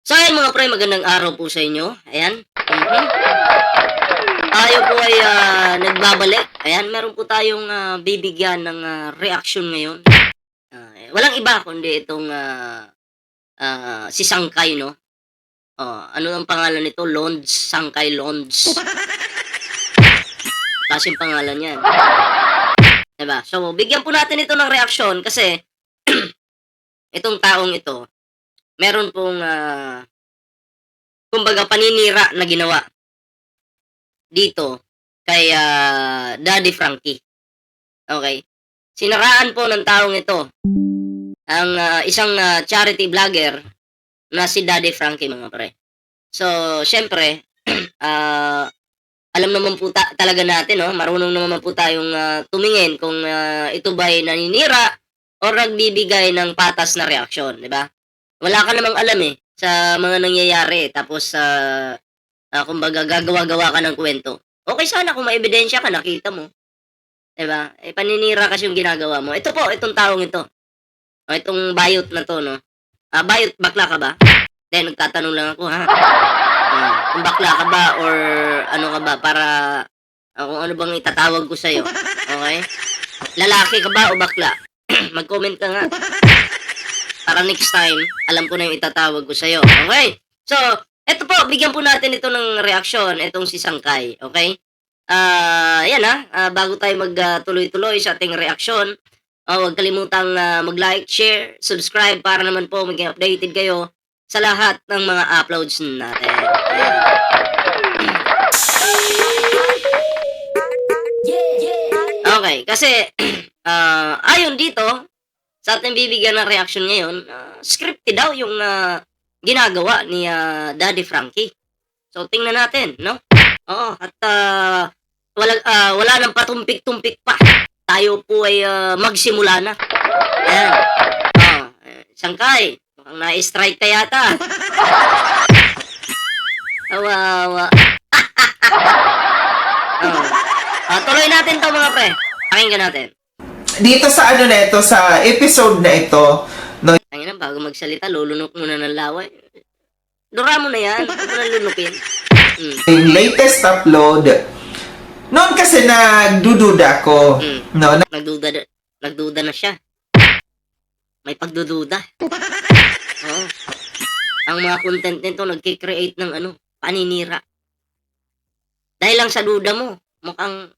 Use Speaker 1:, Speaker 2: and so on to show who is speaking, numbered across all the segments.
Speaker 1: So ayan mga pre, magandang araw po sa inyo. Ayan. Tayo po ay nagbabalik. Ayan, meron po tayong bibigyan ng reaksyon ngayon. Walang iba kundi itong si Sangkay, no? Ano ang pangalan nito? Londs, Sangkay Londs. Kasing pangalan yan. Diba? So, bigyan po natin ito ng reaksyon kasi itong taong ito, meron pong kumbaga paninira na ginawa dito kay Daddy Frankie. Okay? Sinaraan po ng taong ito ang isang charity vlogger na si Daddy Frankie, mga pre. So, syempre, alam naman po talaga natin, no? Marunong naman po tayong tumingin kung ito ba'y naninira o nagbibigay ng patas na reaksyon, di ba? Wala ka namang alam sa mga nangyayari. Tapos, kumbaga, gagawa-gawa ka ng kwento. Okay sana kung may ebidensya ka, nakita mo. Diba? Paninira kasi yung ginagawa mo. Ito po, itong taong ito. Itong bayot na to, no? Bayot, bakla ka ba? Then, nagtatanong lang ako, ha? Kung bakla ka ba or ano ka ba para kung ano bang itatawag ko sa'yo. Okay? Lalaki ka ba o bakla? Mag-comment ka nga. Para next time, alam ko na yung itatawag ko sa'yo. Okay? So, eto po, bigyan po natin ito ng reaksyon, itong si Sangkay. Okay? Yan bago tayo magtuloy-tuloy sa ating reaksyon, huwag kalimutang mag-like, share, subscribe para naman po maging updated kayo sa lahat ng mga uploads natin. Okay, kasi ayon dito sa ating bibigyan ng reaction ngayon, scripted daw yung ginagawa ni Daddy Frankie. So tingnan natin, no? Oo, at wala nang patumpik-tumpik pa. Tayo po ay magsimula na. Ayan. Sangkay, mukhang na-strike ka yata. Kawawa. Tuloy natin to mga pre. Pakinggan natin.
Speaker 2: Dito sa ano na ito, sa episode na ito, no?
Speaker 1: Ang bago magsalita, lulunok muna ng laway. Dura mo na yan. Huwag mo na lunukin.
Speaker 2: Yung latest upload, noon kasi nagdududa ko, no?
Speaker 1: Nagduda na siya. May pagdududa. Oo. Ang mga content nito nagki-create ng paninira. Dahil lang sa duda mo, mukhang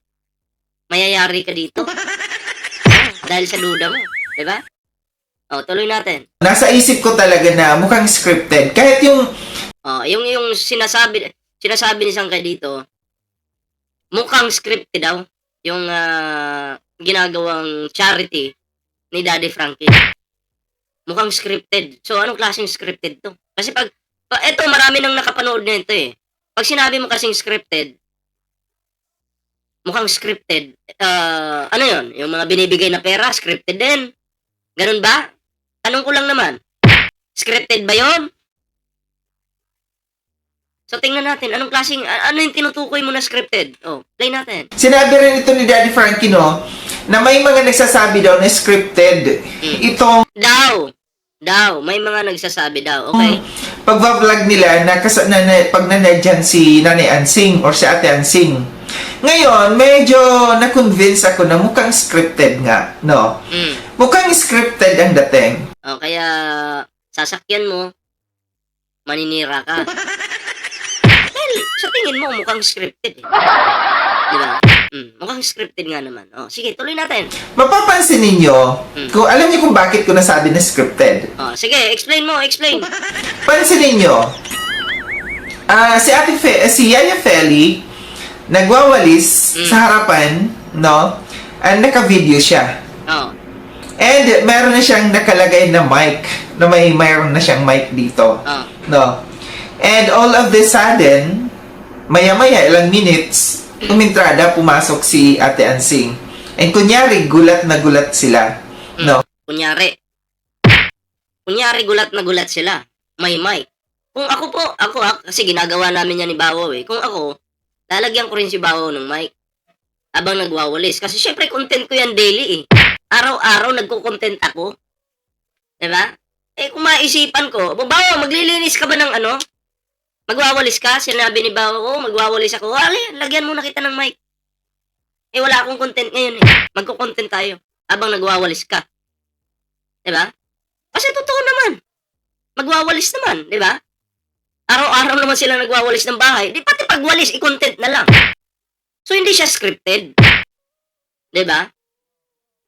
Speaker 1: mayayari ka dito. Dahil sa duda mo, di ba? Tuloy natin.
Speaker 2: Nasa isip ko talaga na mukhang scripted. Kahit yung
Speaker 1: yung sinasabi ni Sangkay dito, mukhang scripted daw yung ginagawang charity ni Daddy Frankie. Mukhang scripted. So, anong klaseng scripted to? Kasi eto, marami nang nakapanood na ito Pag sinabi mo kasing scripted, mukhang scripted, ano yon? Yung mga binibigay na pera, scripted din. Ganun ba? Tanong ko lang naman. Scripted ba yon? So, tingnan natin. Anong klaseng, ano yung tinutukoy mo na scripted? Play natin.
Speaker 2: sinabi rin ito ni Daddy Frankie, no? Na may mga nagsasabi daw na scripted. Itong
Speaker 1: Daw, may mga nagsasabi daw, okay?
Speaker 2: pagbablog nila na pag nanadyan si Nanay Ansing or si Ate Ansing. Ngayon, medyo na-convince ako na mukhang scripted nga, no? Mukhang scripted ang dating.
Speaker 1: Kaya sasakyan mo, maninira ka. Dahil sa tingin mo, mukhang scripted Diba? Mukhang scripted nga naman. Sige, tuloy natin.
Speaker 2: Mapapansin ninyo, kung alam niyo kung bakit ko nasabi na scripted.
Speaker 1: Sige, explain mo, explain.
Speaker 2: Pansin ninyo, si Yaya Feli, nagwawalis sa harapan, no? And naka-video siya. And meron na siyang nakalagay na mic, na mayroon na siyang mic dito. No? And all of the sudden, maya-maya, ilang minutes, umintrada, pumasok si Ate Ansing. And kunyari, gulat na gulat sila. No?
Speaker 1: Kunyari, gulat na gulat sila. May mic. Kung ako kasi ginagawa namin yan ni Bawo Kung ako, lalagyan ko rin si Bawo ng mic habang nagwawalis. Kasi syempre, content ko yan daily Araw-araw nagko-content ako. Diba? Kung maisipan ko, Bawo, maglilinis Magwawalis ka ba ng ano? Magwawalis ka? Sinabi ni Bao, oh, magwawalis ako. Lagyan muna kita ng mic. Eh, wala akong content ngayon eh. Magko-content tayo habang nagwawalis ka. Diba? Kasi totoo naman. Magwawalis naman, diba? Araw-araw naman sila nagwawalis ng bahay. Di pati pagwalis, i-content na lang. So, hindi siya scripted. Diba?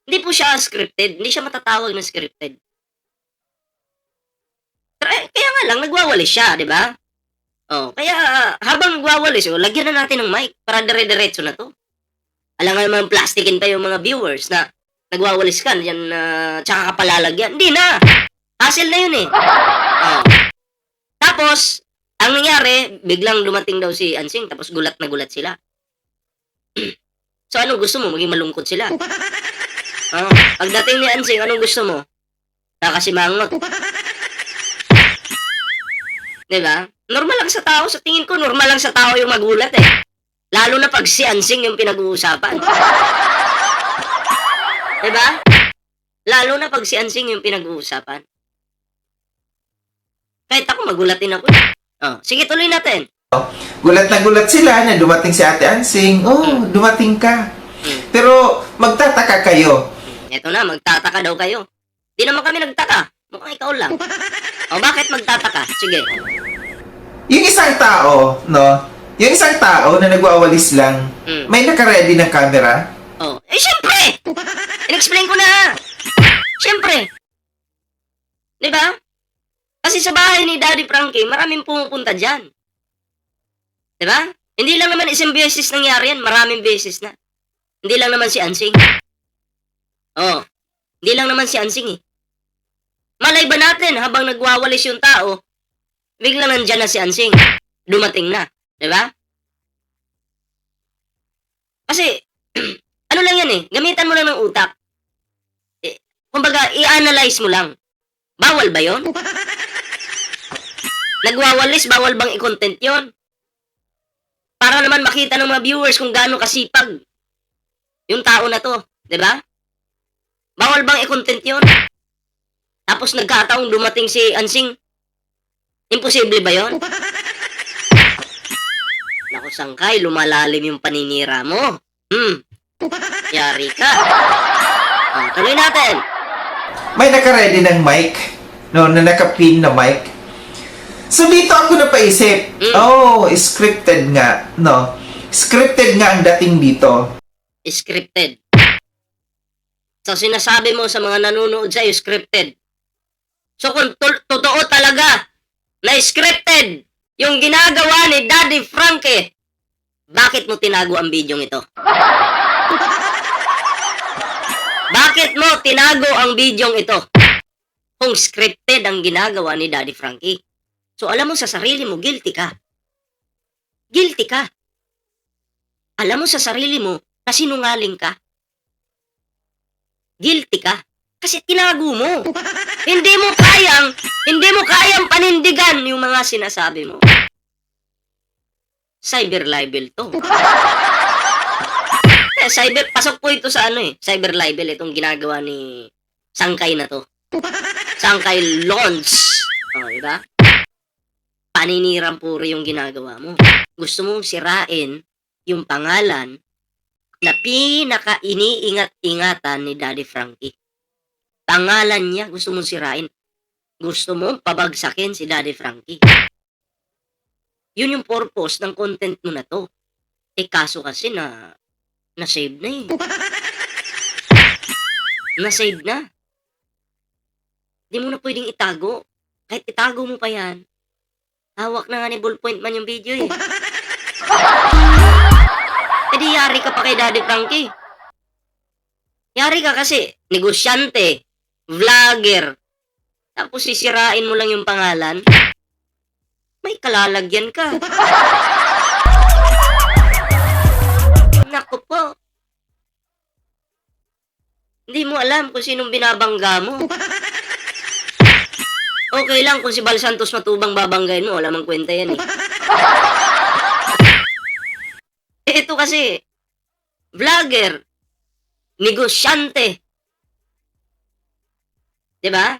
Speaker 1: Hindi po siya scripted. Hindi siya matatawag na scripted. Kaya nga lang, nagwawalis siya, diba? Oh, kaya habang nagwawalis, lagyan na natin ng mic para dire-diretso na to. Alam nga naman, plastikin pa yung mga viewers na nagwawalis ka, yan, tsaka ka palalagyan. Hindi na! Hassle na yun eh. Oh. Tapos, ang nangyari, biglang dumating daw si Ansing, tapos gulat na gulat sila. So, anong gusto mo? Maging malungkot sila. Oh. Pagdating ni Ansing, anong gusto mo? Nakasimangot. Diba? Normal lang sa tao. Sa tingin ko, normal lang sa tao yung magulat eh. Lalo na pag si Ansing yung pinag-uusapan. Diba? Lalo na pag si Ansing yung pinag-uusapan. Kahit ako, magulatin ako. Oh, sige, tuloy natin.
Speaker 2: Gulat na gulat sila na dumating si Ate Ansing. Oh, dumating ka. Pero magtataka kayo.
Speaker 1: Eto na, magtataka daw kayo. Di naman kami nagtaka. Mukhang ikaw lang. O, bakit magtataka? Sige.
Speaker 2: Yung isang tao, no? Yung isang tao na nagwawalis lang, may naka-ready ng camera.
Speaker 1: Oh, eh syempre! In-explain ko na. Syempre. Di ba? Kasi sa bahay ni Daddy Frankie, maraming pumupunta dyan. Di ba? Hindi lang naman isang beses nangyari yan, maraming beses na. Hindi lang naman si Ansing. Oh, hindi lang naman si Ansing eh. Malay ba natin habang nagwawalis yung tao, biglang nandyan na si Ansing. Dumating na. Diba? Kasi, ano lang yan eh, gamitan mo lang ng utak. Kumbaga, i-analyze mo lang. Bawal ba yon? Nagwawalis, bawal bang i-content yon? Para naman makita ng mga viewers kung gaano kasipag yung tao na to. Diba? Bawal bang i-content yon? Tapos nagkataong dumating si Ansing. Imposible ba yon? Naku, Sangkay, lumalalim yung paninira mo. Yari ka. Oh, tuloy natin.
Speaker 2: May naka-ready ng mic, no, na naka-pin na mic. So dito ako napaisip, oh, scripted nga, no? Scripted nga ang dating dito.
Speaker 1: Scripted. So sinasabi mo sa mga nanonood sa'yo, scripted. So kung totoo talaga na scripted yung ginagawa ni Daddy Frankie, bakit mo tinago ang bidyong ito? Bakit mo tinago ang bidyong ito? Kung scripted ang ginagawa ni Daddy Frankie. So alam mo sa sarili mo, guilty ka. Guilty ka. Alam mo sa sarili mo na sinungaling ka. Guilty ka. Kasi tinago mo. Hindi mo kayang panindigan yung mga sinasabi mo. Cyber libel to. Pasok po ito sa cyber libel itong ginagawa ni Sangkay na to. Sangkay Lons. Oh, diba? Paninirang puro yung ginagawa mo. Gusto mong sirain yung pangalan na pinaka-iniingat-ingatan ni Daddy Frankie. Pangalan niya, gusto mong sirain. Gusto mong pabagsakin si Daddy Frankie. Yun yung purpose ng content mo na to. Eh kaso kasi na-save na eh. Na-save na. Di mo na pwedeng itago. Kahit itago mo pa yan, hawak na nga ni ballpoint man yung video eh. Eh di yari ka pa kay Daddy Frankie. Yari ka kasi, negosyante, vlogger, tapos sisirain mo lang yung pangalan, may kalalagyan ka. Naku po. Hindi mo alam kung sinong binabangga mo. Okay lang kung si Bal Santos Matubang babanggain mo, wala mang kwenta yan eh. Ito kasi, vlogger, negosyante. Diba?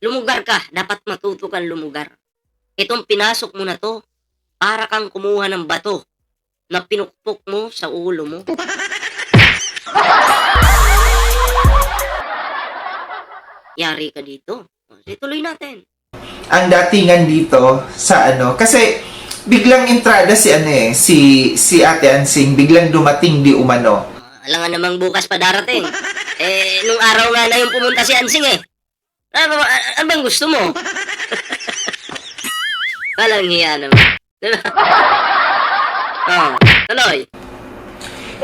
Speaker 1: Lumugar ka. Dapat matuto kang lumugar. Itong pinasok mo na 'to, para kang kumuha ng bato na pinukpok mo sa ulo mo. Yari ka dito. O, sige, tuloy natin.
Speaker 2: Ang datingan dito sa ano, kasi biglang entrada si ano eh, si Ate Ansing, biglang dumating di umano.
Speaker 1: Alam nga namang bukas pa darating. Nung araw nga na yung pumunta si Ansing eh. Ano bang gusto mo? Walang hiya naman. Diba? Oh, tuloy.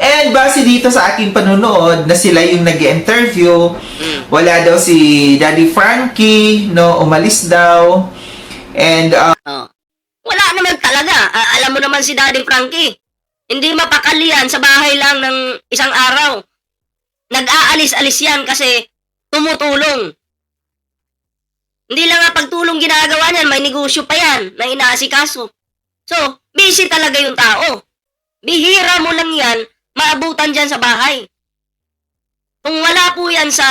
Speaker 2: And base dito sa aking panunood na sila yung nag-interview, wala daw si Daddy Frankie, no, umalis daw. And
Speaker 1: Oh. Wala naman talaga. Alam mo naman si Daddy Frankie. Hindi mapakalian sa bahay lang ng isang araw. Nag-aalis-alis yan kasi tumutulong. Hindi lang nga pagtulong ginagawa niyan, may negosyo pa yan na inaasikaso. So, busy talaga yung tao. Bihira mo lang yan, maabutan dyan sa bahay. Kung wala po yan sa,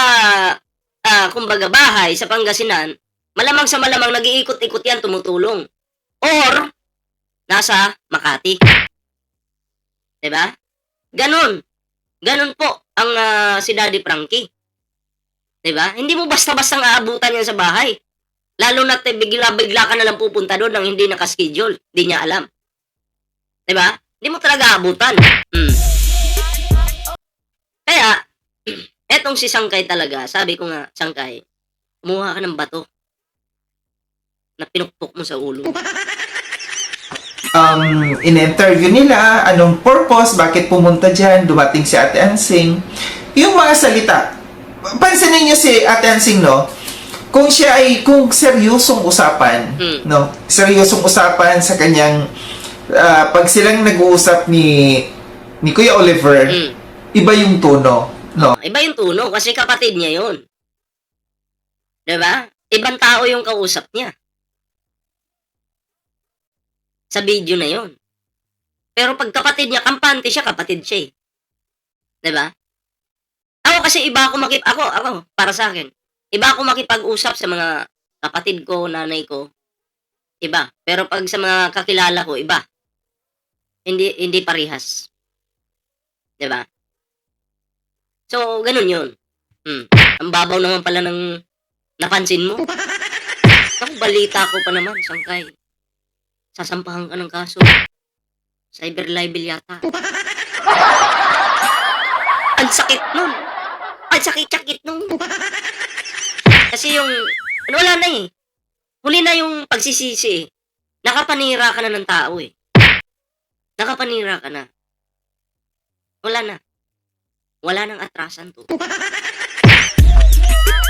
Speaker 1: kumbaga bahay, sa Pangasinan, malamang sa malamang nag-iikot-ikot yan, tumutulong. Or, nasa Makati. Diba? Ganon. Ganon po ang si Daddy Frankie. Diba? Hindi mo basta-bastang aabutan yan sa bahay. Lalo na bigla-bigla ka na lang pupunta doon nang hindi nakaschedule. Hindi niya alam. Diba? Hindi mo talaga aabutan. Kaya, etong si Sangkay talaga, sabi ko nga, Sangkay, kumuha ka ng bato na pinukpok mo sa ulo.
Speaker 2: in-interview nila, anong purpose, bakit pumunta dyan, dumating si Ate Ansing. Yung mga salita, pansinin niyo si Ate Ansing, no? Kung seryosong usapan, no? Seryosong usapan sa kanyang, pag silang nag-uusap ni Kuya Oliver, iba yung tono, no?
Speaker 1: Iba yung tono kasi kapatid niya yun. Diba? Ibang tao yung kausap niya. Sa video na yon. Pero pag kapatid niya, kampante siya, kapatid siya eh. Diba? Ako kasi iba ako ako, para sa akin, iba ako makipag-usap sa mga kapatid ko, nanay ko, iba. Pero pag sa mga kakilala ko, iba. Hindi parehas. Diba? So, ganun yun. Ang babaw naman pala ng napansin mo. Ako, balita ko pa naman, Sangkay. Sasampahan ka ng kaso. Cyber libel yata. Ang sakit nun. Ang sakit-sakit nun. Kasi yung, wala na eh. Huli na yung pagsisisi eh. Nakapanira ka na ng tao eh. Nakapanira ka na. Wala na. Wala nang atrasan to.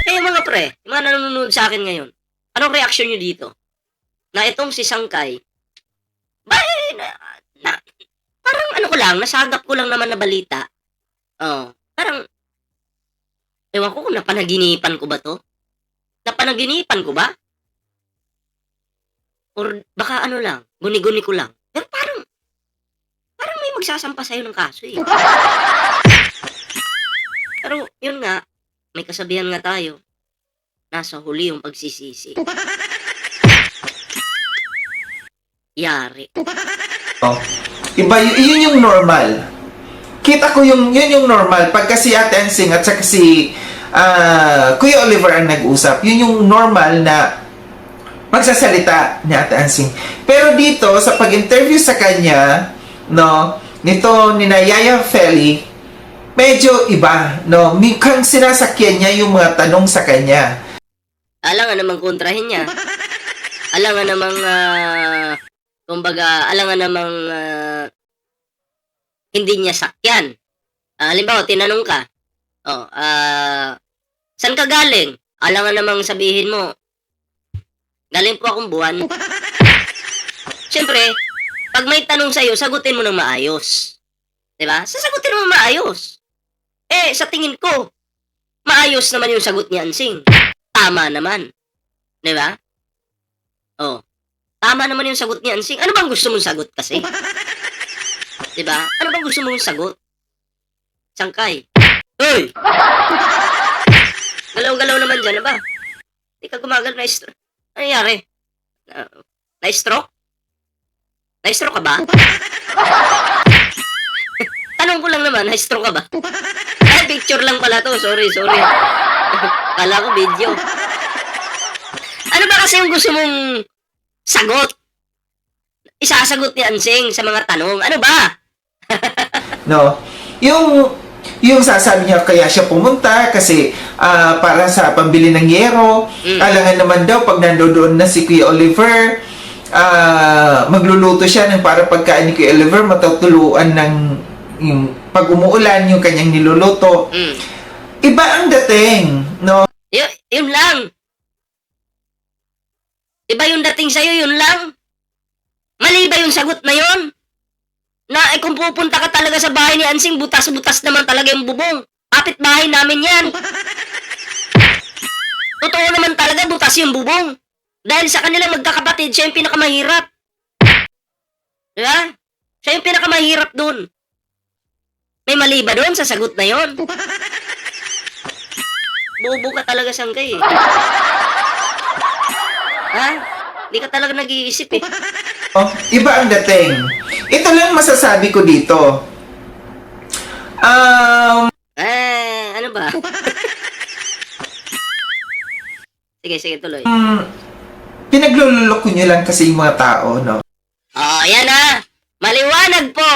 Speaker 1: Eh mga pre, yung mga nanonood sa akin ngayon, anong reaksyon nyo dito? Na itong si Sangkay, parang ano ko lang, nasagap ko lang naman na balita. Parang, ewan ko kung napanaginipan ko ba to? Napanaginipan ko ba? Or baka ano lang, guni-guni ko lang. Pero parang may magsasampa sa'yo ng kaso eh. Pero yun nga, may kasabihan nga tayo, nasa huli yung pagsisisi. Yari.
Speaker 2: Iba, yun yung normal. Kita ko yun yung normal. Pagka si Ate Ansing at saka si Kuya Oliver ang nag-usap, yun yung normal na magsasalita ni Ate Ansing. Pero dito, sa pag-interview sa kanya, no, nito ni Yaya Feli, medyo iba, no? Mukhang sinasakyan niya yung mga tanong sa kanya.
Speaker 1: Alam nga namang kontrahin niya. Alam nga namang, alam nga namang hindi niya sakyan. Halimbawa, tinanong ka, saan ka galing? Alam nga namang sabihin mo, galing po akong buwan. Siyempre, pag may tanong sa'yo, sagutin mo ng maayos. Diba? Sasagutin mo maayos. Sa tingin ko, maayos naman yung sagot ni Ansing. Tama naman. Diba? Tama naman yung sagot ni Ansing. Ano bang gusto mong sagot kasi? Diba? Ano bang gusto mong sagot? Sangkay. Hoy! Galaw-galaw naman dyan, ba? Hindi ka gumagal na istro. Ano nangyari? Na-stroke? Na-stroke ka ba? Tanong ko lang naman, na-stroke ka ba? Ay, picture lang pala to. Sorry. Kala ko video. Ano ba kasi yung gusto mong sagot? Isasagot ni Ansing sa mga tanong. Ano ba?
Speaker 2: No? Yung sasabi niya kaya siya pumunta kasi para sa pambili ng yero. Alangan naman daw pag nandoon na si Kuya Oliver, magluluto siya ng para pagkain ni Kuya Oliver, matutuluan ng yung pag umuulan yung kanyang niluluto. Iba ang dating, no?
Speaker 1: Yun lang. Iba yung dating sa'yo, yun lang. Mali ba yung sagot na yun? Na kung pupunta ka talaga sa bahay ni Ansing, butas-butas naman talaga yung bubong. Kapit bahay namin yan. Totoo naman talaga, butas yung bubong. Dahil sa kanila magkakapatid, siya yung pinakamahirap. Diba? Siya yung pinakamahirap dun. May mali ba doon sa sagot na yon? Bobo ka talaga, Sanggay. Ha? Hindi ka talaga nag-iisip eh.
Speaker 2: Oh, iba ang dating. Ito lang masasabi ko dito.
Speaker 1: Ano ba? Sige, tuloy.
Speaker 2: Pinaglululoko nyo lang kasi yung mga tao, no?
Speaker 1: Oh, yan na. Maliwanag po.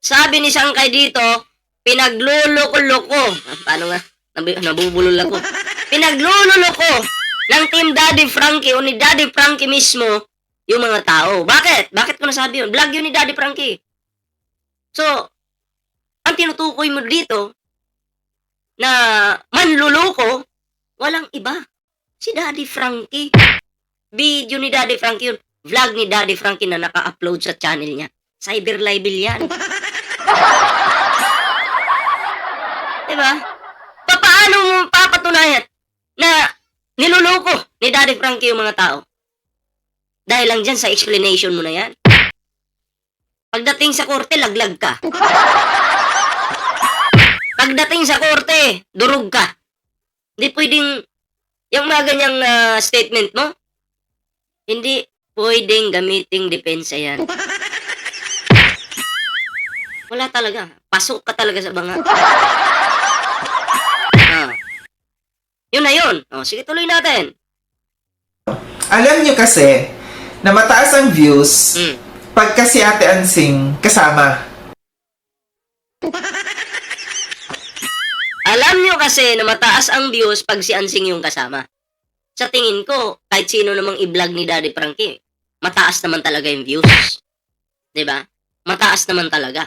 Speaker 1: Sabi ni Sangkay dito, pinagluloko-loko. Paano nga? Nabubulol ako. Pinagluloko ng Team Daddy Frankie o ni Daddy Frankie mismo yung mga tao. Bakit? Bakit ko nasabi yun? Vlog yun ni Daddy Frankie. So, ang tinutukoy mo dito na manluloko, walang iba. Si Daddy Frankie. Video ni Daddy Frankie yun. Vlog ni Daddy Frankie na naka-upload sa channel niya. Cyber libel yan. Diba? Paano mo papatunayan na niloloko ni Daddy Frankie yung mga tao? Dahil lang dyan sa explanation mo na yan. Pagdating sa korte, laglag ka. Pagdating sa korte, durog ka. Hindi pwedeng, yung mga ganyang statement mo, hindi pwedeng gamiting depensa yan. Wala talaga. Pasok ka talaga sa banga. Yun na yun. Sige, tuloy natin.
Speaker 2: Alam nyo kasi, na mataas ang views pagka si Ate Ansing kasama.
Speaker 1: Alam nyo kasi na mataas ang views pag si Ansing yung kasama. Sa tingin ko, kahit sino namang i-vlog ni Daddy Frankie, mataas naman talaga yung views. Diba? Mataas naman talaga.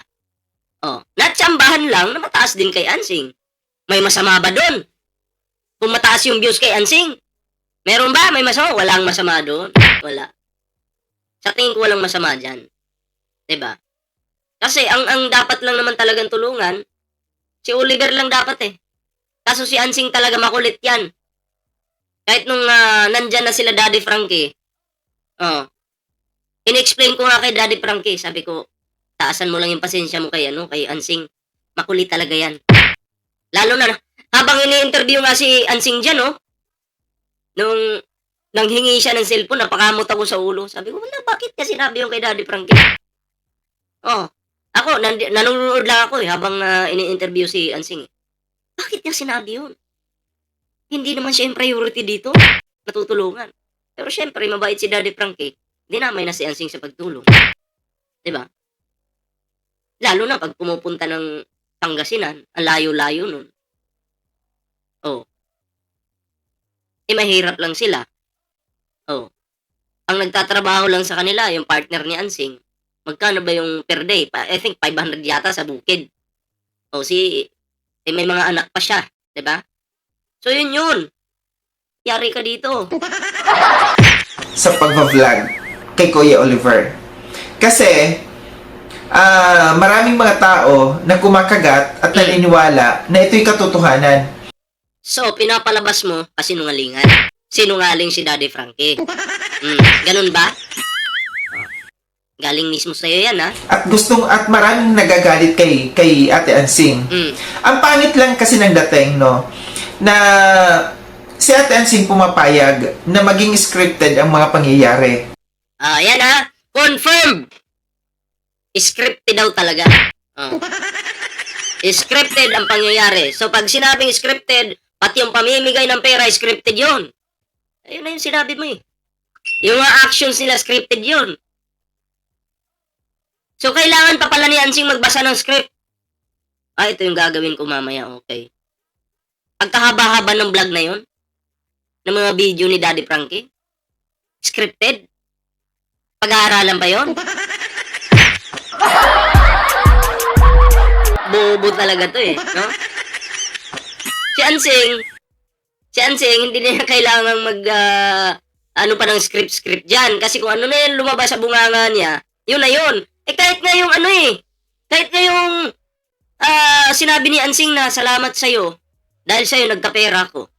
Speaker 1: Natsambahan lang na mataas din kay Ansing. May masama ba doon? Kung mataas yung views kay Ansing, meron ba? May masama? Walang masama doon. Wala. Sa tingin ko walang masama dyan. Diba? Kasi ang dapat lang naman talagang tulungan, si Oliver lang dapat eh. Kaso si Ansing talaga makulit yan. Kahit nung nandyan na sila Daddy Frankie, in-explain ko nga kay Daddy Frankie, sabi ko, taasan mo lang yung pasensya mo kay Ansing. Makulit talaga yan. Lalo na, habang ini-interview nga si Ansing dyan, nung nanghingi siya ng cellphone, napakamot ako sa ulo. Sabi ko, wala, bakit niya sinabi yung kay Daddy Frankie? Ako, nanonood lang ako habang ini-interview si Ansing. Bakit niya sinabi yun? Hindi naman siya yung priority dito. Natutulungan. Pero syempre, mabait si Daddy Frankie. Dinamay na si Ansing sa pagtulong. Diba? Lalo na pag pumupunta ng Pangasinan, ang layo-layo nun. Mahirap lang sila. Ang nagtatrabaho lang sa kanila, yung partner ni Ansing, magkano ba yung per day? I think 500 yata sa bukid. May mga anak pa siya. Diba? So yun. Yari ka dito.
Speaker 2: Sa pagbablog kay Kuya Oliver. Kasi, maraming mga tao na kumakagat at naniniwala na ito'y katotohanan.
Speaker 1: So, pinapalabas mo kasinungalingan. Sinungaling si Daddy Frankie. Ganun ba? Galing mismo sa'yo yan, ha?
Speaker 2: At maraming nagagalit kay Ate Ansing. Ang pangit lang kasi ng dating, no? Na si Ate Ansing pumapayag na maging scripted ang mga pangyayari.
Speaker 1: Yan confirm. Scripted daw talaga. Oh. Scripted ang pangyayari. So, pag sinabing scripted, pati yung pamimigay ng pera, scripted yun. Ayun na yung sinabi mo eh. Yung mga actions nila, scripted yun. So, kailangan pa pala ni Ansing magbasa ng script. Ito yung gagawin ko mamaya, okay. Pagkahaba-haba ng vlog na yun, ng mga video ni Daddy Frankie, scripted. Pag-aaralan pa yun. Bobo talaga to eh, no? Si Ansing, hindi na kailangan ano pa ng script dyan. Kasi kung ano na yun lumabas sa bunganga niya, yun na yun. Kahit nga yung kahit nga yung sinabi ni Ansing na salamat sa'yo, dahil sa'yo nagkapera ko.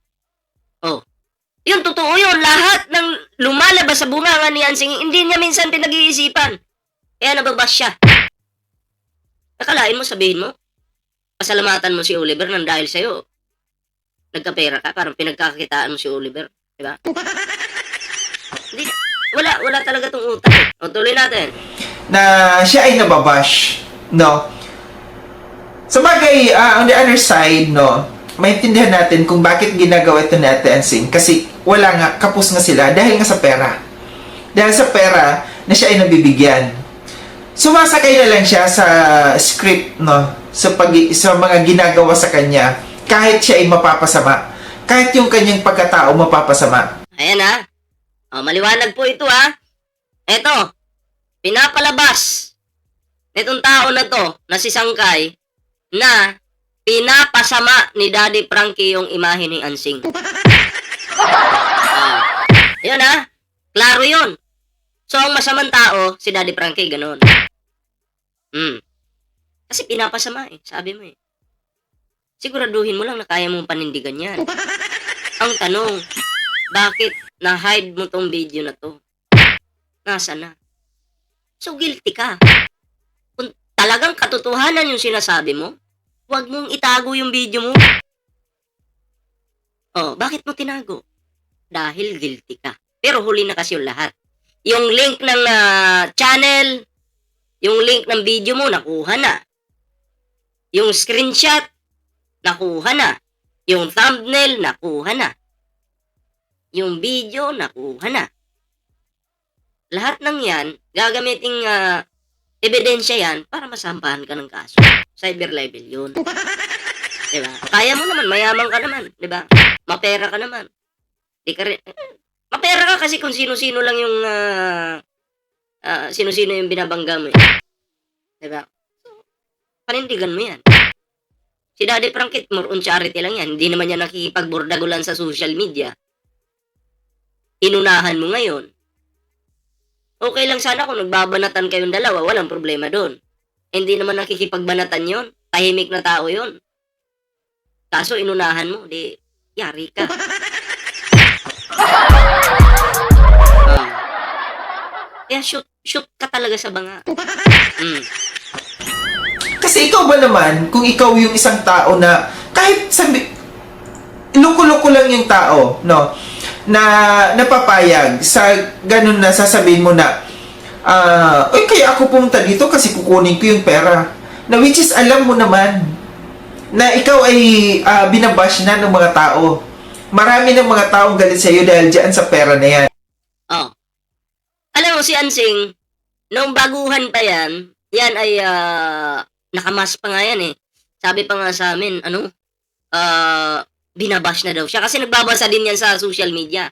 Speaker 1: Oh. Yun, totoo yun. Lahat ng lumalabas sa bunganga ni Ansing, hindi niya minsan pinag-iisipan. Kaya nababas siya. Akalain mo, sabihin mo, pasalamatan mo si Oliver nang dahil sa'yo, nagkapera ka, parang pinagkakakitaan mo si Oliver. Diba? Hindi, wala talaga tong utak. O, tuloy natin.
Speaker 2: Na siya ay nababash, no? Sa bagay, on the other side, no, maintindihan natin kung bakit ginagawa ito ni Ate Ansing. Kasi wala nga, kapos nga sila dahil nga sa pera. Dahil sa pera na siya ay nabibigyan. Sumasakay na lang siya sa script, no? Sa mga ginagawa sa kanya, kahit siya ay mapapasama. Kahit yung kanyang pagkatao mapapasama.
Speaker 1: Ayan maliwanag po ito Eto, pinapalabas nitong tao na to, na si Sangkay, na pinapasama ni Daddy Frankie yung imahe ni Ansing. Ayan klaro yun. So, ang masamang tao, si Daddy Frankie, ganun. Kasi pinapasama sabi mo Siguraduhin mo lang na kaya mong panindigan yan. Ang tanong, bakit na-hide mo tong video na to? Nasa na? So, guilty ka. Kung talagang katotohanan yung sinasabi mo, huwag mong itago yung video mo. Bakit mo tinago? Dahil guilty ka. Pero huli na kasi yung lahat. Yung link ng channel, yung link ng video mo, nakuha na. Yung screenshot, nakuha na. Yung thumbnail, nakuha na. Yung video, nakuha na. Lahat ng yan, gagamiting ebidensya yan para masampahan ka ng kaso. Cyber libel yun. Diba? Kaya mo naman, mayaman ka naman. Diba? Mapera ka naman. Di ka rin, mapera ka kasi kung sino-sino lang yung sino-sino yung binabangga mo Diba? Panindigan mo yan. Si Daddy Frankie, more on charity lang yan. Hindi naman yan nakikipagbordagulan sa social media. Inunahan mo ngayon. Okay lang sana kung nagbabanatan kayong dalawa, walang problema doon. Hindi naman nakikipagbanatan yon. Tahimik na tao yon. Kaso inunahan mo, di yari ka. Kaya shoot ka talaga sa banga.
Speaker 2: Kasi ikaw ba naman, kung ikaw yung isang tao na kahit loko-loko lang yung tao, no, na napapayag sa ganun na sasabihin mo na kaya ako pumunta dito kasi kukunin ko yung pera, na which is alam mo naman na ikaw ay binabash na ng mga tao. Marami ng mga taong galit sa iyo dahil dyan sa pera na yan.
Speaker 1: Alam mo si Ansing, noong baguhan pa yan ay nakamas pa nga yan Sabi pa nga sa amin, binabash na daw siya. Kasi nagbabasa din yan sa social media.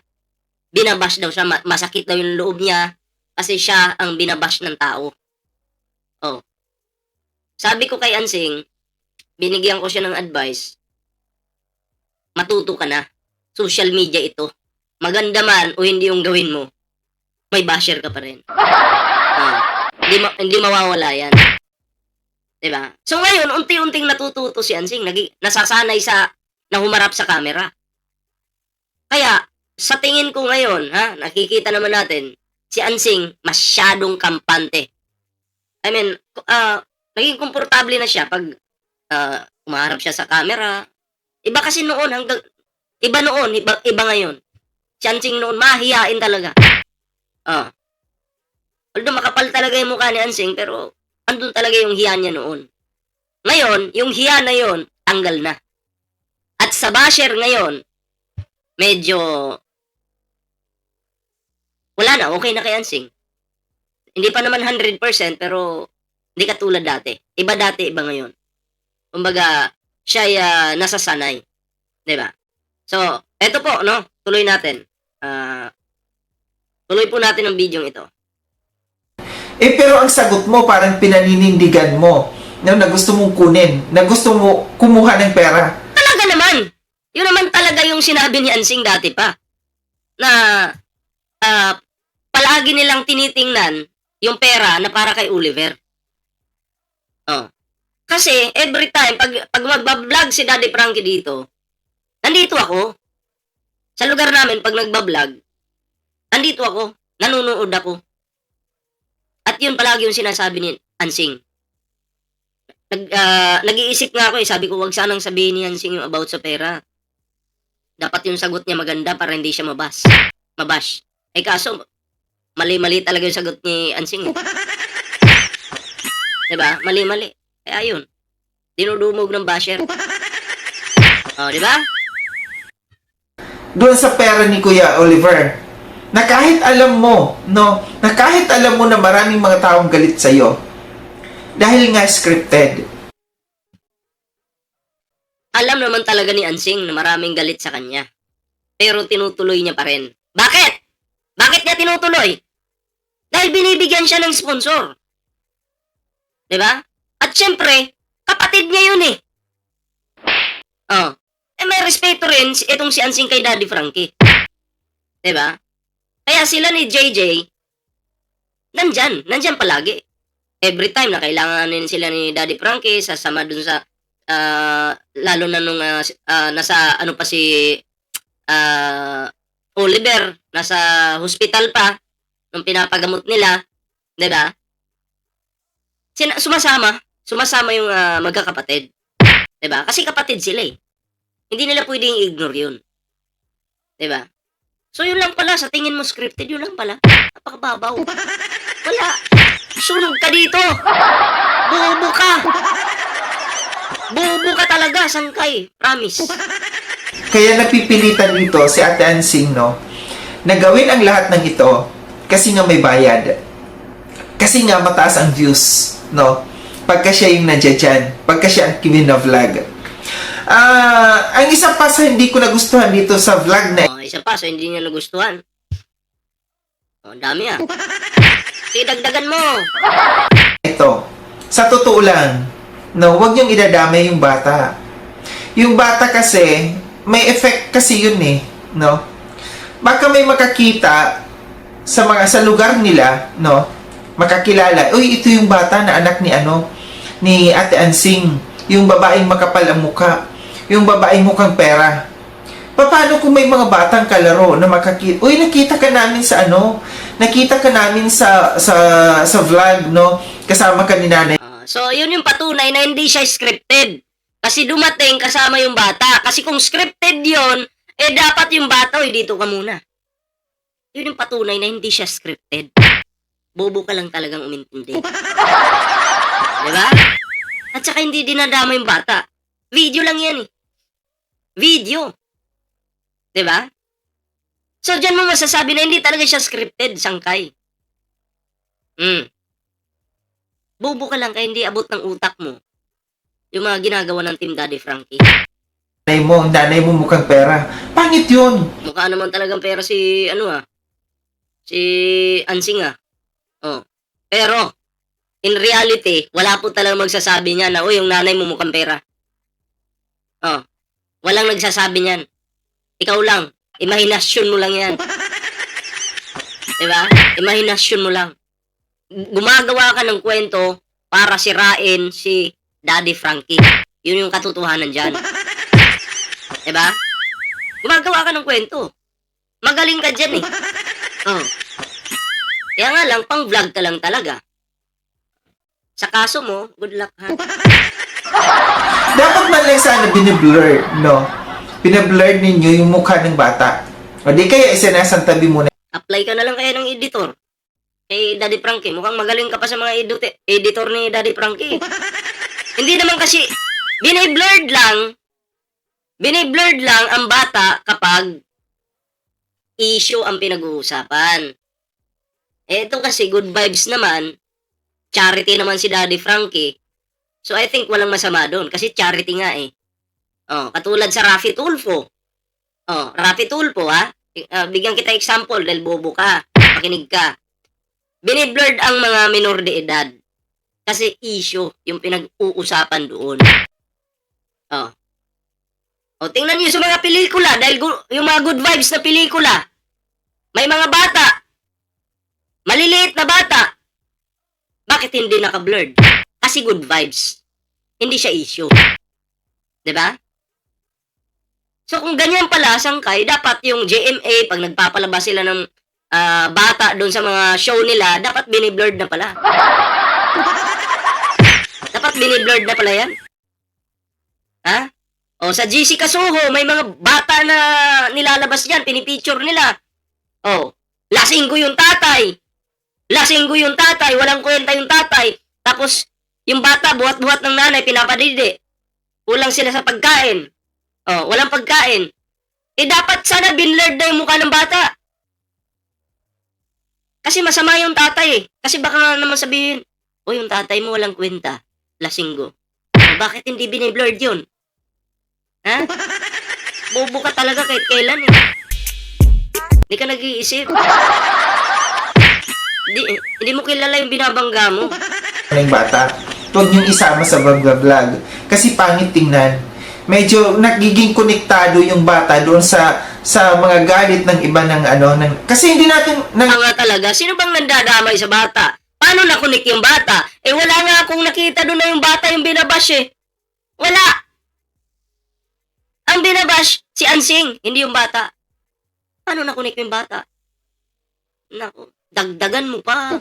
Speaker 1: Binabash daw siya, masakit daw yung loob niya kasi siya ang binabash ng tao. Sabi ko kay Ansing, binigyan ko siya ng advice, matuto ka na. Social media ito. Maganda man o hindi yung gawin mo, may basher ka pa rin. Hindi mawawala yan. Diba? So ngayon, unti-unting natututo si Ansing, nasasanay na humarap sa camera. Kaya, sa tingin ko ngayon, nakikita naman natin, si Ansing masyadong kampante. I mean, naging komportable na siya pag umaharap siya sa camera. Iba kasi noon, iba ngayon. Si Ansing noon, mahihain talaga. Although makapal talaga yung mukha ni Ansing, pero andun talaga yung hiya niya noon. Ngayon, yung hiya na yon, tanggal na. At sa basher ngayon, medyo wala na, okay na kay Ansing. Hindi pa naman 100%, pero hindi katulad dati. Iba dati, iba ngayon. Kumbaga, siya ay nasasanay. 'Di ba? So, eto po, no? Tuloy natin. Tuloy po natin ang video ito.
Speaker 2: Pero ang sagot mo parang pinaninindigan mo na gusto mong kunin, na gusto mo kumuha ng pera.
Speaker 1: Talaga naman! Yun naman talaga yung sinabi ni Ansing dati pa. Na palagi nilang tinitingnan yung pera na para kay Oliver. Oh. Kasi every time, pag magbablog si Daddy Frankie dito, nandito ako. Sa lugar namin, pag nagbablog, nandito ako. Nanonood ako. At yun palagi yung sinasabi ni Ansing. Nag-iisip nga ako sabi ko wag sanang sabihin ni Ansing yung about sa pera. Dapat yung sagot niya maganda para hindi siya mabash. Kaso, mali-mali talaga yung sagot ni Ansing. Diba? Mali-mali. Kaya yun. Dinudumog ng basher. Oh, diba?
Speaker 2: Doon sa pera ni Kuya Oliver, na kahit alam mo, no, na kahit alam mo na maraming mga taong galit sa'yo, dahil nga scripted.
Speaker 1: Alam naman talaga ni Ansing na maraming galit sa kanya. Pero tinutuloy niya pa rin. Bakit? Bakit niya tinutuloy? Dahil binibigyan siya ng sponsor. Diba? At syempre, kapatid niya yun eh. Oh. May respeto rin itong si Ansing kay Daddy Frankie. Diba? Kaya sila ni JJ, nandyan palagi. Every time na kailanganin sila ni Daddy Frankie, sasama dun sa, lalo na nung nasa ano pa si Oliver, nasa hospital pa, nung pinapagamot nila, diba? Sumasama yung magkakapatid. Diba? Kasi kapatid sila eh. Hindi nila pwedeng ignore yun. Diba? So yun lang pala, sa tingin mo scripted, yun lang pala. Napakababaw. Wala. Sunog ka dito. Bobo ka. Bobo ka talaga, sangkay. Promise.
Speaker 2: Kaya napipilitan dito si Ate Ansing, no, na gawin ang lahat ng ito kasi nga may bayad. Kasi nga mataas ang views, no? Pagka siya yung nandiyan dyan, pagka siya ang vlog. Ang isa pa sa hindi ko nagustuhan dito sa vlog na
Speaker 1: Isa pa sa hindi niya nagustuhan. Ang dami Sige, dagdagan mo.
Speaker 2: ito, sa totoo lang, no, huwag niyong idadamay yung bata. Yung bata kasi, may effect kasi yun eh, no? Baka may makakita sa lugar nila, no? Makakilala, uy, ito yung bata na anak ni Ate Ansing, yung babaeng makapal ang mukha, yung babaeng mukhang pera. Paano kung may mga batang kalaro na makakita, uy, nakita ka namin sa vlog, no? Kasama ka ni nanay.
Speaker 1: So, yun yung patunay na hindi siya scripted. Kasi dumating kasama yung bata. Kasi kung scripted yun, dapat yung bata, dito ka muna. Yun yung patunay na hindi siya scripted. Bobo ka lang talagang umintindi. Diba? At saka hindi dinadama yung bata. Video lang yan eh. Video. Diba? So, dyan mo masasabi na hindi talaga siya scripted, sangkay. Bobo ka lang kaya hindi abot ng utak mo yung mga ginagawa ng Team Daddy Frankie.
Speaker 2: Nanay mo mukhang pera. Pangit yun.
Speaker 1: Mukha naman talagang pera si, si Ansing Oh. Pero, in reality, wala po talagang magsasabi niya na, yung nanay mo mukhang pera. Oh. Walang nagsasabi niyan. Ikaw lang. Imahinasyon mo lang yan. Diba? Imahinasyon mo lang. Gumagawa ka ng kwento para sirain si Daddy Frankie. Yun yung katotohanan dyan. Diba? Gumagawa ka ng kwento. Magaling ka dyan eh. Oh. Kaya nga lang, pang vlog ka lang talaga. Sa kaso mo, good luck ha.
Speaker 2: Dapat man lang sana biniblur, no? Biniblur ninyo yung mukha ng bata. O di kaya isinasantabi muna.
Speaker 1: Apply ka na lang kaya ng editor. kay Daddy Frankie. Mukhang magaling ka pa sa mga editor ni Daddy Frankie. Hindi naman kasi, biniblurred lang ang bata kapag issue ang pinag-uusapan. Ito kasi good vibes naman, charity naman si Daddy Frankie. So I think walang masama doon kasi charity nga eh. Katulad sa Raffy Tulfo. Raffy Tulfo ha. Bigyan kita example dahil bobo ka, makinig ka. Biniblurred ang mga minor de edad kasi issue yung pinag-uusapan doon. Tingnan niyo sa mga pelikula dahil yung mga good vibes na pelikula. May mga bata. Maliliit na bata. Bakit hindi naka-blurred? Kasi good vibes. Hindi siya issue. 'Di ba? So kung ganyan pala, Sangkay, dapat yung GMA pag nagpapalabas sila ng bata doon sa mga show nila, dapat biniblurred na pala. Dapat biniblurred na pala yan. Ha? Sa GC Kasuho, may mga bata na nilalabas yan, pinipicture nila. Lasinggo yung tatay. Walang kwenta yung tatay. Tapos, yung bata, buhat-buhat ng nanay, pinapadidi. Kulang sila sa pagkain. Walang pagkain. Dapat sana binlurred na yung mukha ng bata. Kasi masama yung tatay eh. Kasi baka nga naman sabihin, yung tatay mo walang kwenta. Lasinggo. Bakit hindi biniblurred yun? Ha? Bobo ka talaga kahit kailan eh. Hindi ka nag-iisip. Hindi mo kilala yung binabangga mo.
Speaker 2: Ng bata, huwag niyong isama sa vlog. Kasi pangit tingnan. Medyo nagiging konektado yung bata doon sa mga galit ng iba kasi hindi natin
Speaker 1: nga talaga, sino bang nandadamay sa bata? Paano nakunik yung bata? Wala nga akong nakita doon na yung bata yung binabash eh. Wala. Ang binabash, si Ansing, hindi yung bata. Paano nakunik yung bata? Naku, dagdagan mo pa.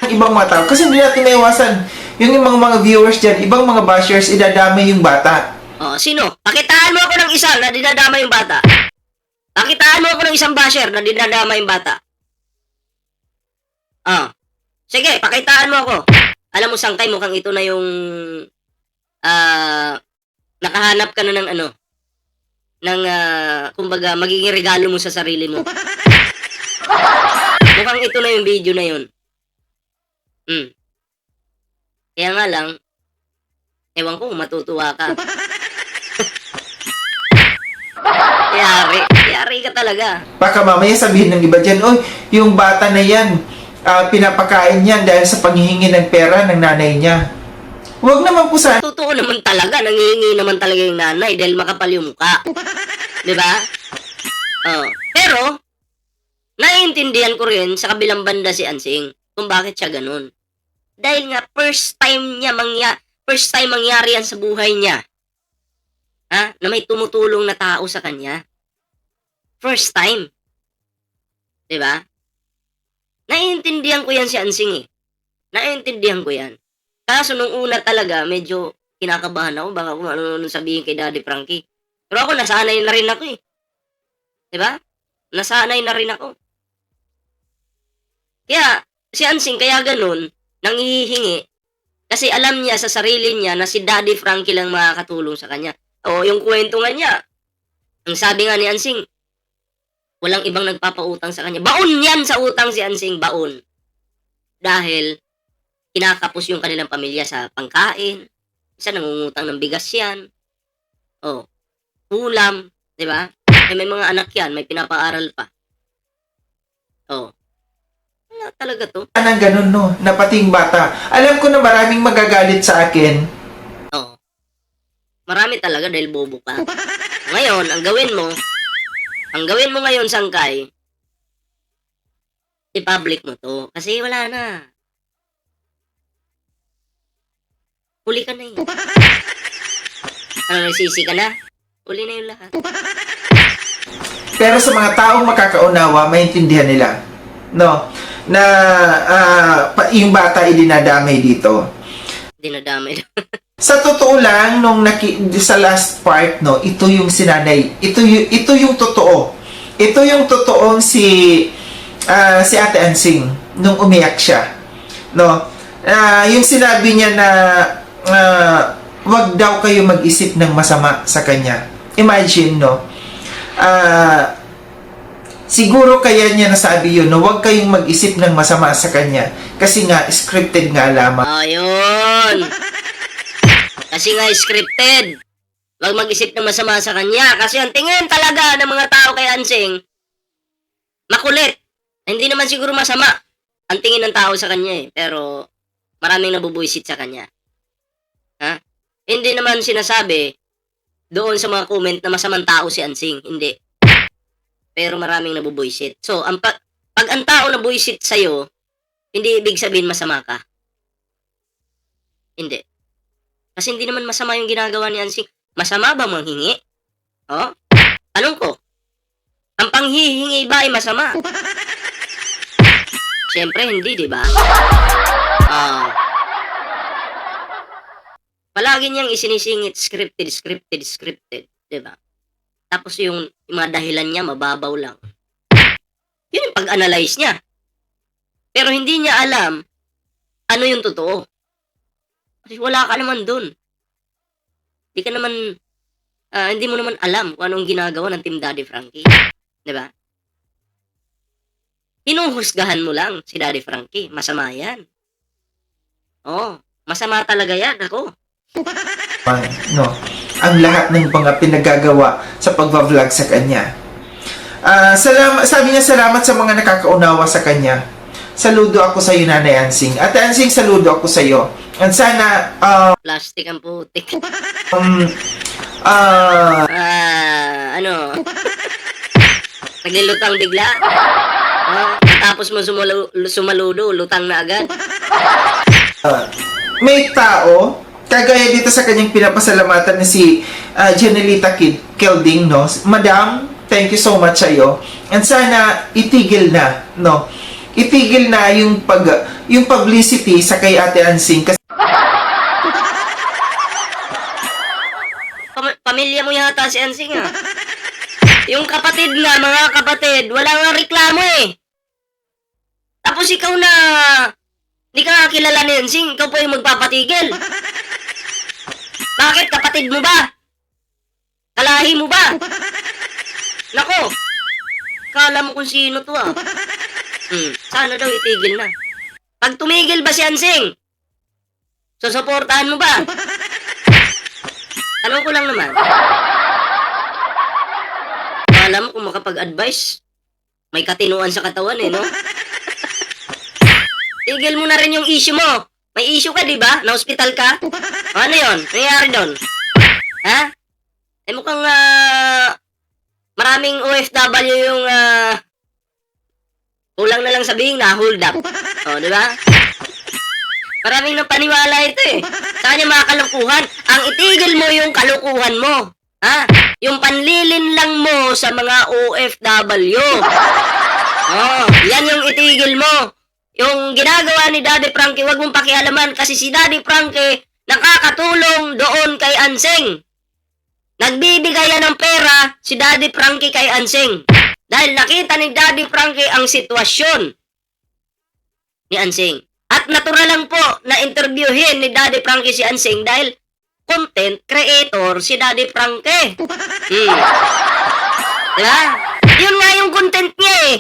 Speaker 2: ibang mga tao. Kasi hindi natin maiwasan. Yung mga viewers dyan, ibang mga bashers, idadamay yung bata.
Speaker 1: Sino? Pakitaan mo ako ng isa na dinadama yung bata. Pakitaan mo ako ng isang basher na dinadama yung bata. Sige, pakitaan mo ako. Alam mo, Sangkay, mukhang ito na yung nakahanap ka na ng kumbaga, magiging regalo mo sa sarili mo. Mukhang ito na yung video na yun. Kaya nga lang, ewan ko kung matutuwa ka. Yari ka talaga.
Speaker 2: Baka mamaya sabihin ng iba dyan, yung bata na yan, pinapakain yan dahil sa panghihingi ng pera ng nanay niya. Huwag naman po sana.
Speaker 1: Totoo naman talaga, nangihingi naman talaga yung nanay dahil makapal yung mukha. Diba? Pero, naiintindihan ko rin sa kabilang banda si Ansing kung bakit siya ganun. Dahil nga, first time mangyari yan sa buhay niya. Na may tumutulong na tao sa kanya. First time. Diba? Naiintindihan ko yan si Ansing eh. Naiintindihan ko yan. Kaso nung una talaga, medyo kinakabahan ako. Baka kung ano sabihin kay Daddy Frankie. Pero ako, nasanay na rin ako eh. Diba? Nasanay na rin ako. Kaya, si Ansing, kaya ganun, nanghihingi. Kasi alam niya sa sarili niya na si Daddy Frankie lang makakatulong sa kanya. Yung kwento nga niya. Ang sabi nga ni Ansing, walang ibang nagpapautang sa kanya. Baon yan sa utang si Ansing, baon. Dahil, kinakapos yung kanilang pamilya sa pangkain. Isa nangungutang ng bigas yan. Ulam. Diba? May mga anak yan, may pinapaaral pa. Wala talaga to.
Speaker 2: Anong ganun, no? Na pating bata. Alam ko na maraming magagalit sa akin.
Speaker 1: Marami talaga dahil bobo ka. Ngayon, ang gawin mo ngayon, Sangkay, i-public mo to. Kasi wala na. Huli ka na eh. Nagsisi ka na? Huli na yung lahat.
Speaker 2: Pero sa mga taong makakaunawa, maintindihan nila. No? Na yung bata idinadamay dito.
Speaker 1: Dinadamay.
Speaker 2: Sa totoo lang, sa last part, no, ito yung sinanay. Ito yung totoo. Ito yung totoong si Ate Ansing. nung umiyak siya. No? Yung sinabi niya na wag daw kayo mag-isip ng masama sa kanya. Imagine, no? Siguro kaya niya nasabi yun, no? Wag kayong mag-isip ng masama sa kanya. Kasi nga, scripted nga lamang.
Speaker 1: Ayun. Kasi nga scripted. Wag mag-isip ng masama sa kanya. Kasi ang tingin talaga ng mga tao kay Ansing, makulit. Hindi naman siguro masama ang tingin ng tao sa kanya eh. Pero maraming nabubuisit sa kanya. Ha? Hindi naman sinasabi doon sa mga comment na masamang tao si Ansing. Hindi. Pero maraming nabubuisit. So, pag ang tao nabuisit sa'yo, hindi ibig sabihin masama ka. Hindi. Kasi hindi naman masama yung ginagawa ni Ansing. Masama ba manghingi? Oh? Tanong ko. Ang panghihingi ba ay masama? Siyempre hindi, di ba? Palagi niyang isinisingit scripted, di ba? Tapos yung mga dahilan niya mababaw lang. Yun yung pag-analyze niya. Pero hindi niya alam ano yung totoo. Kasi wala ka naman dun. Hindi mo naman alam kung anong ginagawa ng Team Daddy Frankie. Diba? Hinuhusgahan mo lang si Daddy Frankie. Masama yan. Oh, masama talaga yan. Ako.
Speaker 2: No? Ang lahat ng mga pinagagawa sa pagbablog sa kanya. Sabi niya salamat sa mga nakakaunawa sa kanya. Saludo ako sa iyo, Nanay Ansing. Ate Ansing, saludo ako sa iyo. At sana
Speaker 1: Plastic ang putik. Ano? Naglilutang bigla? Tapos mo sumaludo, lutang na agad.
Speaker 2: May tao, kagaya dito sa kanyang pinapasalamatan na si Janelita Kelding, no? Madam, thank you so much sa iyo. And sana itigil na, no? Itigil na yung publicity sa kay Ate Ansing kasi
Speaker 1: Pamilya mo yata si Ansing ah. Yung kapatid nga, mga kapatid, wala nga reklamo eh. Tapos ikaw na, hindi ka nga kilala ni Ansing, ikaw po yung magpapatigil. Bakit? Kapatid mo ba? Kalahi mo ba? Nako, kala mo kung sino to ah. Sana daw itigil na. Pag tumigil ba si Ansing, susuportahan mo ba? Tanong ko lang naman. Alam mo kung makapag-advise, may katinuan sa katawan eh, no? Tigil mo na rin yung issue mo. May issue ka, di ba? Na-hospital ka? O, ano yun? Nangyayari doon? Ha? Eh mukhang maraming OFW yung kulang na lang sabihin na hold up. O, di ba? Maraming napaniwala ito eh. Saan yung mga kalukuhan? Ang itigil mo yung kalukuhan mo. Ha? Yung panlilin lang mo sa mga OFW. Oh, yan yung itigil mo. Yung ginagawa ni Daddy Frankie, wag mong pakialaman kasi si Daddy Frankie nakakatulong doon kay Ansing. Nagbibigay yan ng pera si Daddy Frankie kay Ansing. Dahil nakita ni Daddy Frankie ang sitwasyon ni Ansing. At natural lang po na interviewin ni Daddy Frankie si Ansing dahil content creator si Daddy Frankie. Diba? Yun nga yung content niya eh.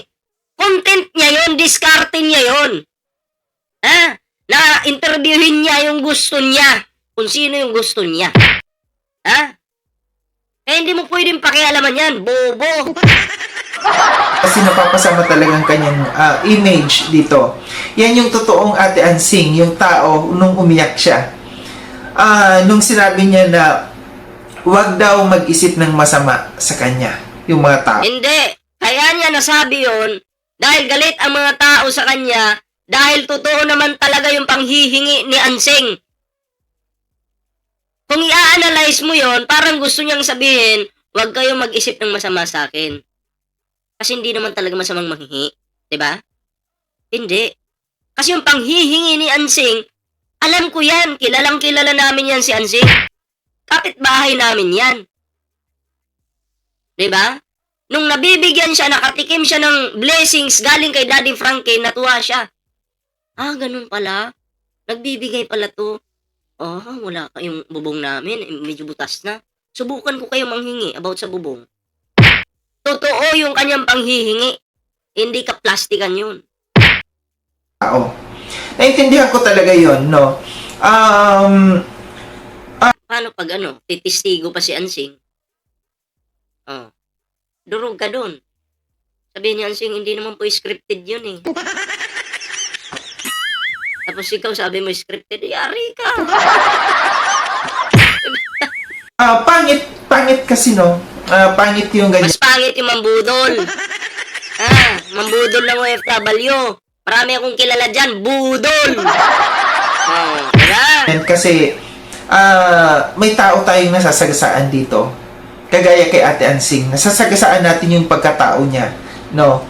Speaker 1: Content niya yun, discarding niya yun. Ha? Na interviewin niya yung gusto niya. Kung sino yung gusto niya. Ha? Eh hindi mo pwedeng pakialaman yan, bobo.
Speaker 2: kasi napapasama talagang kanyang image dito. Yan yung totoong Ate Ansing, yung tao nung umiyak siya. Nung sinabi niya na wag daw mag-isip ng masama sa kanya, yung mga tao.
Speaker 1: Hindi. Kaya niya nasabi yun dahil galit ang mga tao sa kanya dahil totoo naman talaga yung panghihingi ni Ansing. Kung i-analyze mo yon, parang gusto niyang sabihin, wag kayong mag-isip ng masama sa akin. Kasi hindi naman talaga masamang manghingi. Diba? Hindi. Kasi yung panghihingi ni Ansing, alam ko yan. Kilalang kilala namin yan si Ansing. Kapitbahay namin yan. Diba? Nung nabibigyan siya, nakatikim siya ng blessings galing kay Daddy Frankie, natuwa siya. Ganun pala. Nagbibigay pala 'to. Wala kayong bubong namin, medyo butas na. Subukan ko kayong manghingi about sa bubong. Totoo yung kanyang panghihingi, hindi ka plastikan yun.
Speaker 2: tao. Naintindihan ko talaga yon, no?
Speaker 1: Paano pag titistigo pa si Ansing? Durog ka dun. Sabihin ni Ansing, hindi naman po scripted yun eh. Tapos ikaw sabi mo scripted, yari ka.
Speaker 2: Pangit kasi, no? Pangit yung ganyan.
Speaker 1: Mas pangit yung mambudol. Mambudol ng OFW. Marami akong kilala dyan, budol. Diba?
Speaker 2: Kasi, may tao tayong nasasagasaan dito. Kagaya kay Ate Ansing, nasasagasaan natin yung pagkatao niya, no?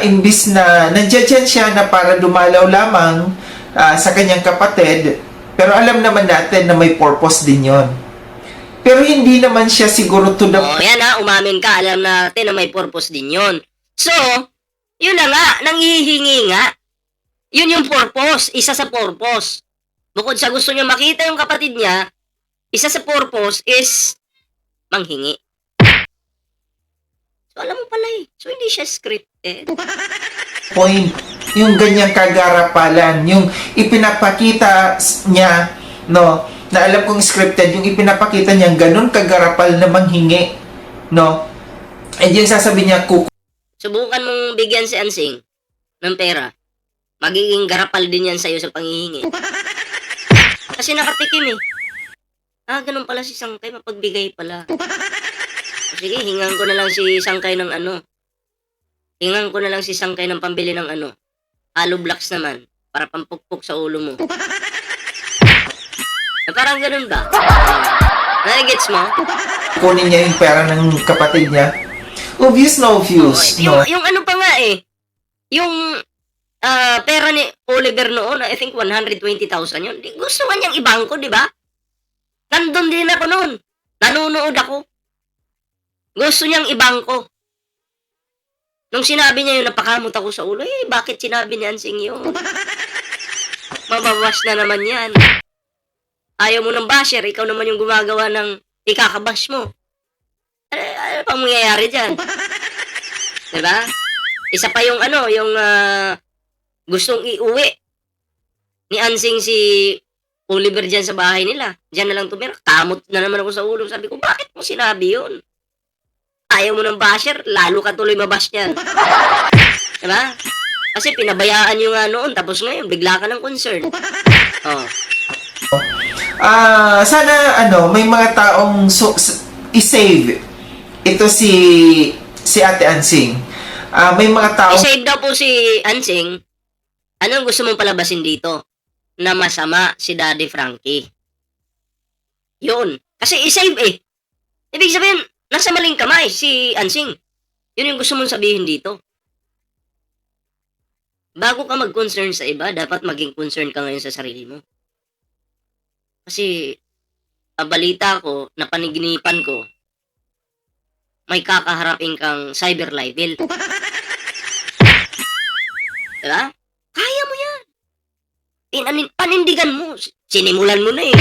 Speaker 2: Imbis na nandiyan siya na para dumalaw lamang sa kanyang kapatid, pero alam naman natin na may purpose din yon. Pero hindi naman siya siguro to the...
Speaker 1: Yan umamin ka, alam natin na may purpose din yon. So, yun na nga, nanghihingi nga. Yun yung purpose, isa sa purpose. Bukod sa gusto niya makita yung kapatid niya, isa sa purpose is manghingi. So, alam mo pala So, hindi siya scripted.
Speaker 2: Point, yung ganyang kagarapalan, yung ipinapakita niya, no, na alam kong scripted, yung ipinapakita niya ganun kagarapal na manghingi, no, and yung sasabihin niya,
Speaker 1: Subukan mong bigyan si Ansing ng pera. Magiging garapal din yan sa'yo sa panghihingi. Kasi nakatikim eh. Ganun pala si Sangkay, mapagbigay pala. Sige, hingan ko na lang si Sangkay ng Hingan ko na lang si Sangkay ng pambili ng hollow blocks naman, para pampukpok sa ulo mo. Parang ganun ba? Nagets mo?
Speaker 2: kunin niya yung pera ng kapatid niya. Obvious na obvious, no?
Speaker 1: Yung pa nga yung pera ni Oliver noon, I think 120,000 yun. Gusto nga niyang ibangko, di ba? Nandun din ako noon. Nanonood ako. Gusto niyang ibangko. Nung sinabi niya yun, napakamot ako sa ulo. Bakit sinabi ni Ansing yun? Mababash na naman yan. Ayaw mo ng basher, ikaw naman yung gumagawa ng ikakabash mo. Ano pang mangyayari dyan? Diba? Isa pa yung gustong iuwi ni Ansing si Oliver dyan sa bahay nila. Dyan na lang tumira. Kamot na naman ako sa ulo. Sabi ko, bakit mo sinabi yun? Ayaw mo ng basher, lalo ka tuloy mabash niyan. Diba? Kasi pinabayaan nyo nga noon, tapos ngayon, bigla ka ng concern.
Speaker 2: Sana, may mga taong i-save ito si Ate Ansing. May mga taong...
Speaker 1: I-save daw po si Ansing. Anong gusto mong palabasin dito? Na masama si Daddy Frankie. Yun. Kasi i-save eh. Ibig sabihin, nasa maling kamay si Ansing. Yun yung gusto mong sabihin dito. Bago ka mag-concern sa iba, dapat maging concern ka ngayon sa sarili mo. Kasi, balita ko, napaniginipan ko, may kakaharapin kang cyber libel. Diba? Kaya mo yan. Panindigan mo. Sinimulan mo na eh.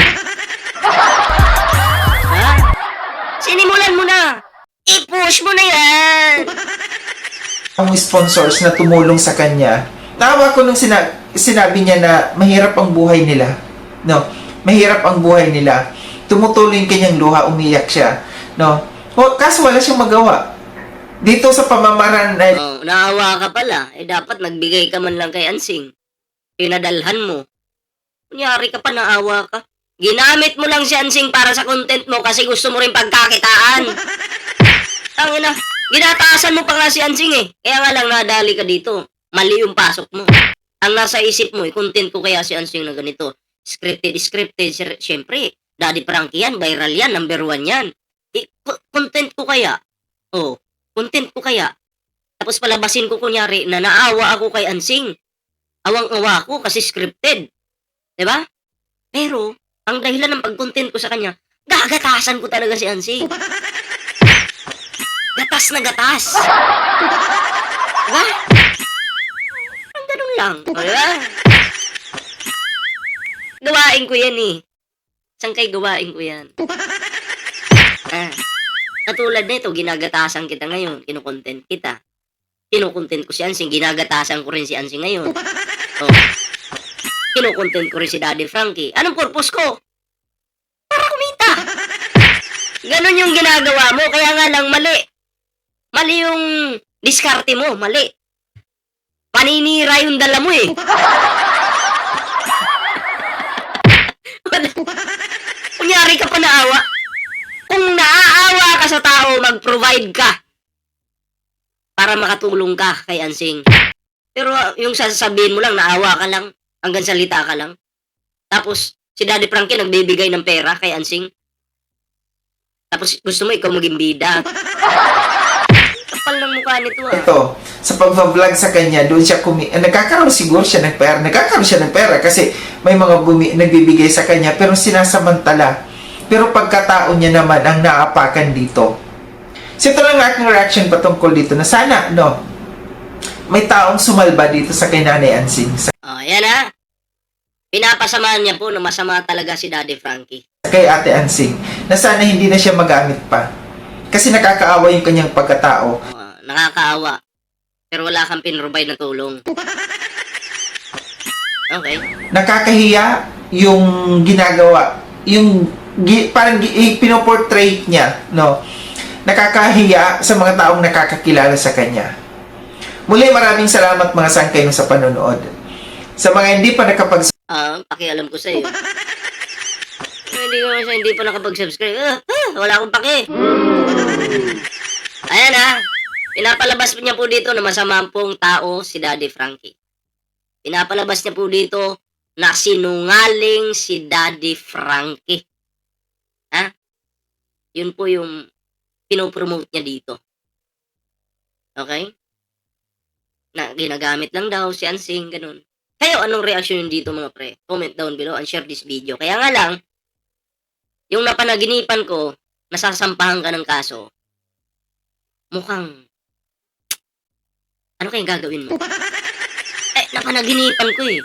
Speaker 1: Ha? Sinimulan mo na. I-push mo na yan.
Speaker 2: Ang sponsors na tumulong sa kanya. Tawa ko nung sinabi niya na mahirap ang buhay nila. No, mahirap ang buhay nila. Tumutuloy yung kanyang luha, umiyak siya. No, kaso wala siyang magawa. Dito sa pamamaraan na...
Speaker 1: naawa ka pala. Dapat nagbigay ka man lang kay Ansing. Pinadalhan mo. Kunyari ka pa, naawa ka. Ginamit mo lang si Ansing para sa content mo kasi gusto mo rin pagkakitaan. Tangina, ginataasan mo pa nga si Ansing eh. Kaya nga lang nadali ka dito. Mali yung pasok mo. Ang nasa isip mo, content ko kaya si Ansing na ganito. Scripted. Siyempre, Daddy Frankie yan, viral yan, number 1 yan. Content ko kaya. Content ko kaya. Tapos palabasin ko kunyari na naawa ako kay Ansing. Awang-awa ako kasi scripted. Diba? Pero, ang dahilan ng pag-content ko sa kanya, gagatasan ko talaga si Ansing. Gatas na gatas. Diba? Ang ganun lang. O, diba? Gawain ko yan eh. Sangkay gawain ko yan. Katulad nito, ginagatasan kita ngayon. Kinukontent kita. Kinukontent ko si Ansing. Ginagatasan ko rin si Ansing ngayon. Oh. Kinukontent ko rin si Daddy Frankie. Anong purpose ko? Para kumita. Ganon yung ginagawa mo. Kaya nga lang mali. Mali yung diskarte mo. Mali. Paninira yung dala mo eh. Kunyari ka pa naawa. Kung naaawa ka sa tao, mag-provide ka para makatulong ka kay Ansing. Pero yung sasabihin mo lang, naawa ka lang, hanggang salita ka lang. Tapos, si Daddy Frankie nagbibigay ng pera kay Ansing. Tapos, gusto mo ikaw maging bida. Kapal ng mukha nito ah.
Speaker 2: Ito, sa pag-vlog sa kanya, doon siya nagkakaroon siguro siya ng pera. Nagkakaroon siya ng pera kasi may mga nagbibigay sa kanya pero sinasamantala. Pero pagkatao niya naman ang naapakan dito. So ito lang aking reaction patungkol dito na sana, no, may taong sumalba dito sa kay Nanay Ansing.
Speaker 1: Oh, yan ah. Pinapasamahan niya po na masama talaga si Daddy Frankie.
Speaker 2: Kay Ate Ansing, na sana hindi na siya magamit pa. Kasi nakakaawa yung kanyang pagkatao.
Speaker 1: Nakakaawa. Pero wala kang pinrovide na tulong. Okay.
Speaker 2: Nakakahiya yung ginagawa, yung parang pinoportray niya, no? Nakakahiya sa mga taong nakakakilala sa kanya. Muli, maraming salamat mga sangkay sa panonood. Sa mga hindi pa
Speaker 1: pakialam ko sa iyo. Hindi pa nakapag-subscribe. Wala akong paki. Ayan ah. Pinapalabas niya po dito na masama pong tao si Daddy Frankie. Pinapalabas niya po dito na sinungaling si Daddy Frankie. Ha? Yun po yung pinopromote niya dito. Okay? Na ginagamit lang daw si Ansing, ganun. Kayo, anong reaction yun dito mga pre? Comment down below and share this video. Kaya nga lang, yung napanaginipan ko, nasasampahan ka ng kaso, mukhang, ano kayang gagawin mo? Napanaginipan ko eh.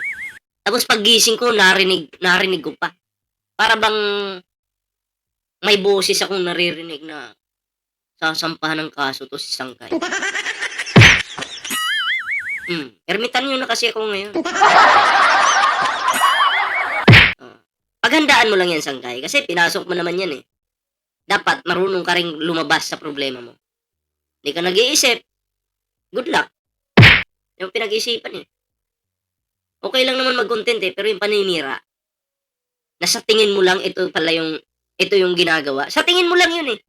Speaker 1: Tapos paggising ko, narinig ko pa. Para bang may boses akong naririnig na sasampahan ng kaso to si Sangkay. Ermitan nyo na kasi ako ngayon. Paghandaan mo lang yan, Sangkay. Kasi pinasok mo naman yan eh. Dapat marunong ka rin lumabas sa problema mo. Hindi ka nag-iisip. Good luck. Yung pinag-isipan eh. Okay lang naman mag-content eh, pero yung paninira, nasa tingin mo lang ito yung ginagawa. Sa tingin mo lang yun eh.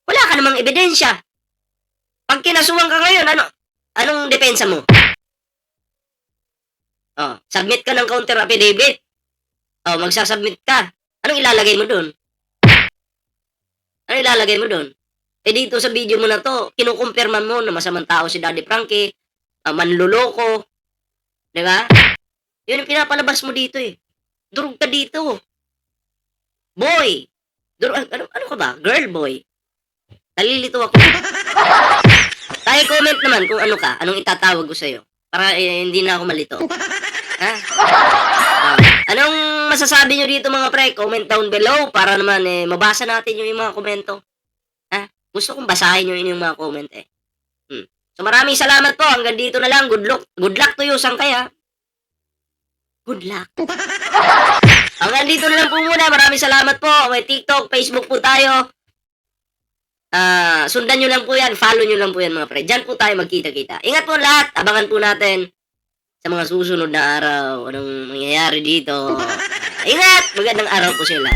Speaker 1: Wala ka namang ebidensya. Pag kinasuhan ka ngayon, anong depensa mo? Submit ka ng counter affidavit. Magsasubmit ka. Anong ilalagay mo doon? Dito sa video mo na to, kinukumpirman mo na masamang tao si Daddy Frankie, manluloko. Diba? Yun yung pinapalabas mo dito eh. Durog ka dito. Boy! Ano ka ba? Girl boy? Nalilito ako. Tayo comment naman kung ano ka. Anong itatawag ko sa'yo. Para hindi na ako malito. Ha? Anong masasabi nyo dito mga pre? Comment down below para naman mabasa natin yung mga komento. Ha? Gusto kong basahin nyo yung mga comment eh. So maraming salamat po. Hanggang dito na lang. Good luck to you, Sangkay ha. Good luck. Hanggang dito na lang po muna. Maraming salamat po. May TikTok, Facebook po tayo. Sundan nyo lang po yan. Follow nyo lang po yan mga pre. Diyan po tayo magkita-kita. Ingat po lahat. Abangan po natin sa mga susunod na araw. Anong mangyayari dito. Ingat! Magandang araw po sila.